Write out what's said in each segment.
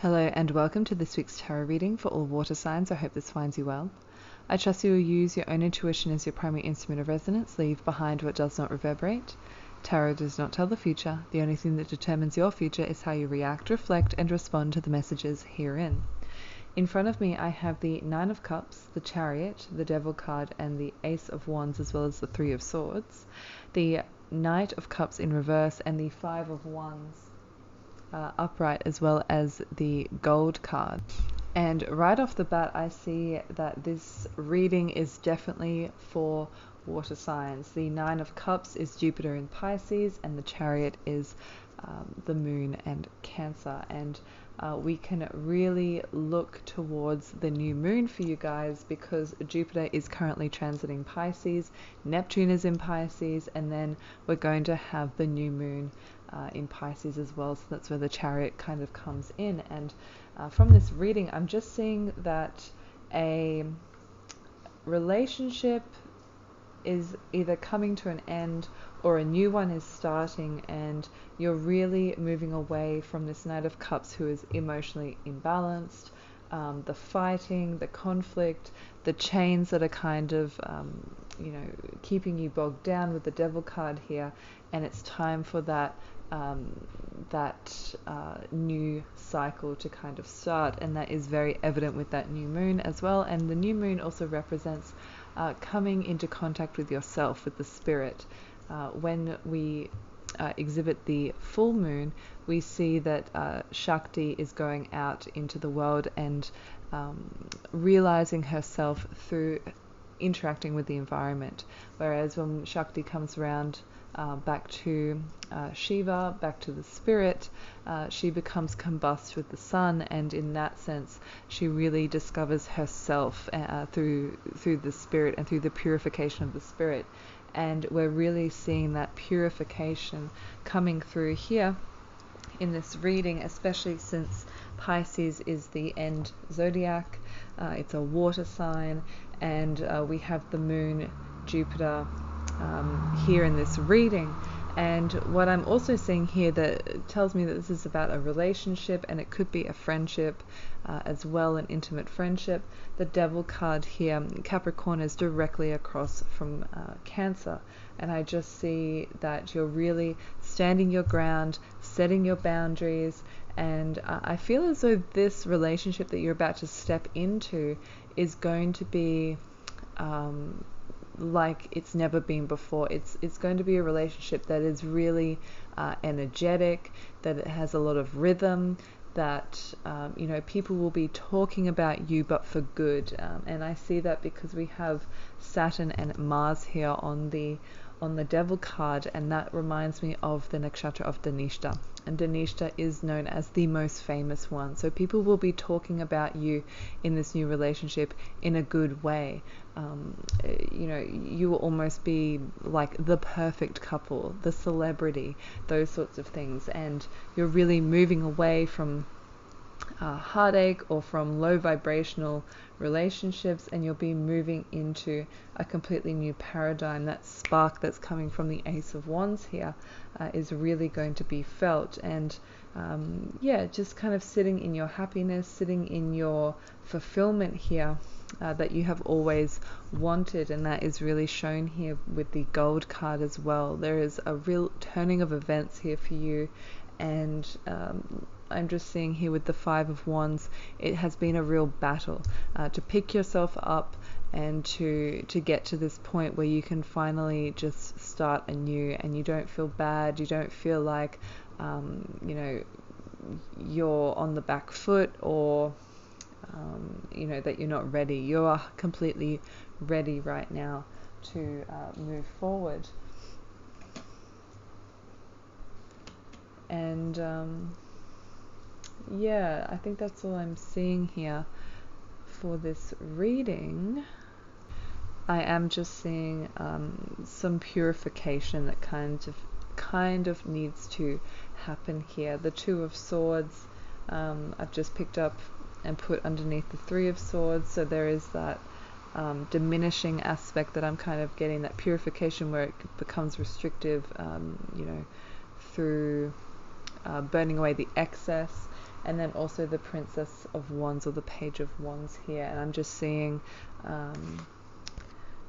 Hello and welcome to this week's tarot reading for all water signs. I hope this finds you well. I trust you will use your own intuition as your primary instrument of resonance. Leave behind what does not reverberate. Tarot does not tell the future. The only thing that determines your future is how you react, reflect, and respond to the messages herein. In front of me I have the Nine of Cups, the Chariot, the Devil card, and the Ace of Wands, as well as the Three of Swords, the Knight of Cups in reverse, and the Five of Wands upright, as well as the Gold card. And right off the bat I see that this reading is definitely for water signs. The Nine of Cups is Jupiter in Pisces, and the Chariot is the Moon and Cancer. And we can really look towards the new moon for you guys, because Jupiter is currently transiting Pisces, Neptune is in Pisces, and then we're going to have the new moon in Pisces as well. So that's where the Chariot kind of comes in. And from this reading I'm just seeing that a relationship is either coming to an end or a new one is starting, and you're really moving away from this Knight of Cups who is emotionally imbalanced, the fighting, the conflict, the chains that are kind of keeping you bogged down with the Devil card here. And it's time for that new cycle to kind of start, and that is very evident with that new moon as well. And the new moon also represents coming into contact with yourself, with the spirit. When we exhibit the full moon, we see that Shakti is going out into the world and realizing herself through interacting with the environment, whereas when Shakti comes around back to Shiva, back to the spirit, she becomes combust with the sun, and in that sense she really discovers herself through the spirit and through the purification of the spirit. And we're really seeing that purification coming through here in this reading, especially since Pisces is the end zodiac. It's a water sign, and we have the moon, Jupiter, here in this reading. And what I'm also seeing here that tells me that this is about a relationship, and it could be a friendship as well, an intimate friendship. The Devil card here, Capricorn, is directly across from Cancer, and I just see that you're really standing your ground, setting your boundaries, and I feel as though this relationship that you're about to step into is going to be like it's never been before. It's going to be a relationship that is really energetic, that it has a lot of rhythm, that people will be talking about you, but for good. And I see that because we have Saturn and Mars here on the Devil card, and that reminds me of the nakshatra of Dhanishta, and Dhanishta is known as the most famous one. So people will be talking about you in this new relationship in a good way. You will almost be like the perfect couple, the celebrity, those sorts of things, and you're really moving away from heartache or from low vibrational relationships, and you'll be moving into a completely new paradigm. That spark that's coming from the Ace of Wands here is really going to be felt. And just kind of sitting in your happiness, sitting in your fulfillment here that you have always wanted, and that is really shown here with the Gold card as well. There is a real turning of events here for you, and I'm just seeing here with the Five of Wands, it has been a real battle to pick yourself up and to get to this point where you can finally just start anew, and you don't feel bad, you don't feel like you're on the back foot, or that you're not ready. You are completely ready right now to move forward. And I think that's all I'm seeing here for this reading. I am just seeing some purification that kind of needs to happen here. The Two of Swords I've just picked up and put underneath the Three of Swords, so there is that diminishing aspect that I'm kind of getting, that purification where it becomes restrictive, through burning away the excess, and then also the Princess of Wands or the Page of Wands here. And I'm just seeing,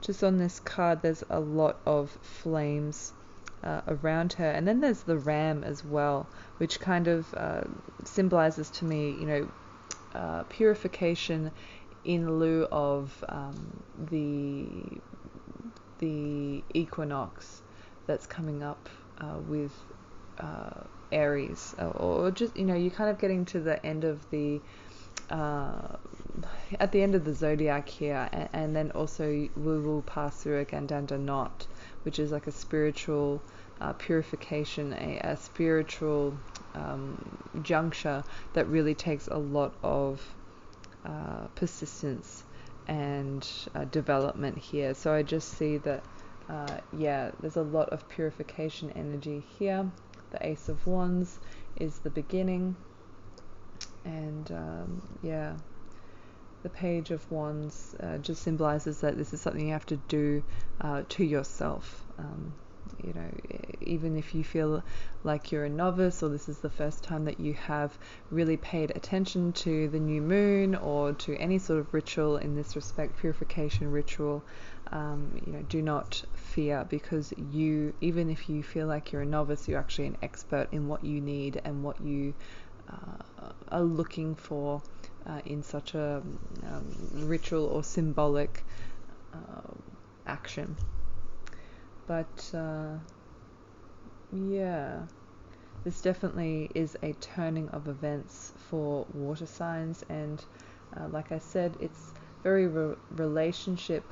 just on this card, there's a lot of flames around her, and then there's the ram as well, which kind of symbolizes to me, purification in lieu of the equinox that's coming up with Aries, or just, you're kind of getting to the end of the at the end of the zodiac here, and then also we will pass through again down to Knot, which is like a spiritual purification, a spiritual juncture that really takes a lot of persistence and development here. So I just see that there's a lot of purification energy here. The Ace of Wands is the beginning, and the Page of Wands just symbolizes that this is something you have to do to yourself. Even if you feel like you're a novice, or this is the first time that you have really paid attention to the new moon or to any sort of ritual in this respect, purification ritual, do not fear, because even if you feel like you're a novice, you're actually an expert in what you need and what you are looking for in such a ritual or symbolic action. But this definitely is a turning of events for water signs, and like I said, it's very relationship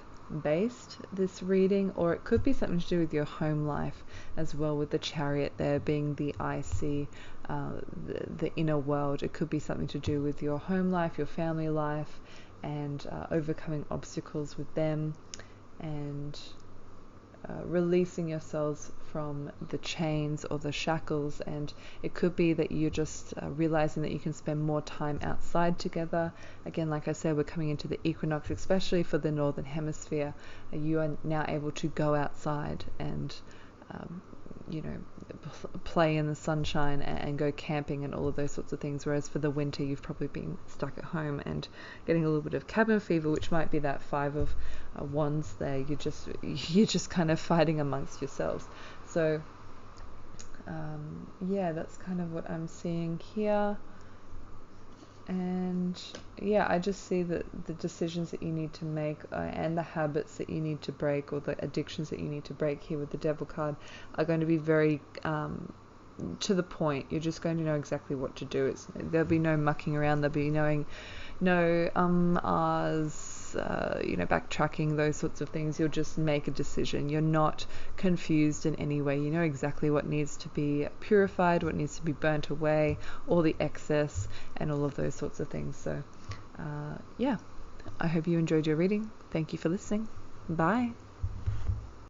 based, this reading, or it could be something to do with your home life as well, with the Chariot there being the IC, the inner world. It could be something to do with your home life, your family life, and overcoming obstacles with them, and releasing yourselves from the chains or the shackles. And it could be that you're just realizing that you can spend more time outside together. Again, like I said, we're coming into the equinox, especially for the northern hemisphere. You are now able to go outside and play in the sunshine and go camping and all of those sorts of things, whereas for the winter you've probably been stuck at home and getting a little bit of cabin fever, which might be that Five of Wands there. You're just kind of fighting amongst yourselves. So that's kind of what I'm seeing here. And I just see that the decisions that you need to make and the habits that you need to break, or the addictions that you need to break here with the Devil card, are going to be very to the point. You're just going to know exactly what to do. There'll be no mucking around. There'll be no backtracking, those sorts of things. You'll just make a decision. You're not confused in any way. You know exactly what needs to be purified, what needs to be burnt away, all the excess and all of those sorts of things. So I hope you enjoyed your reading. Thank you for listening. Bye.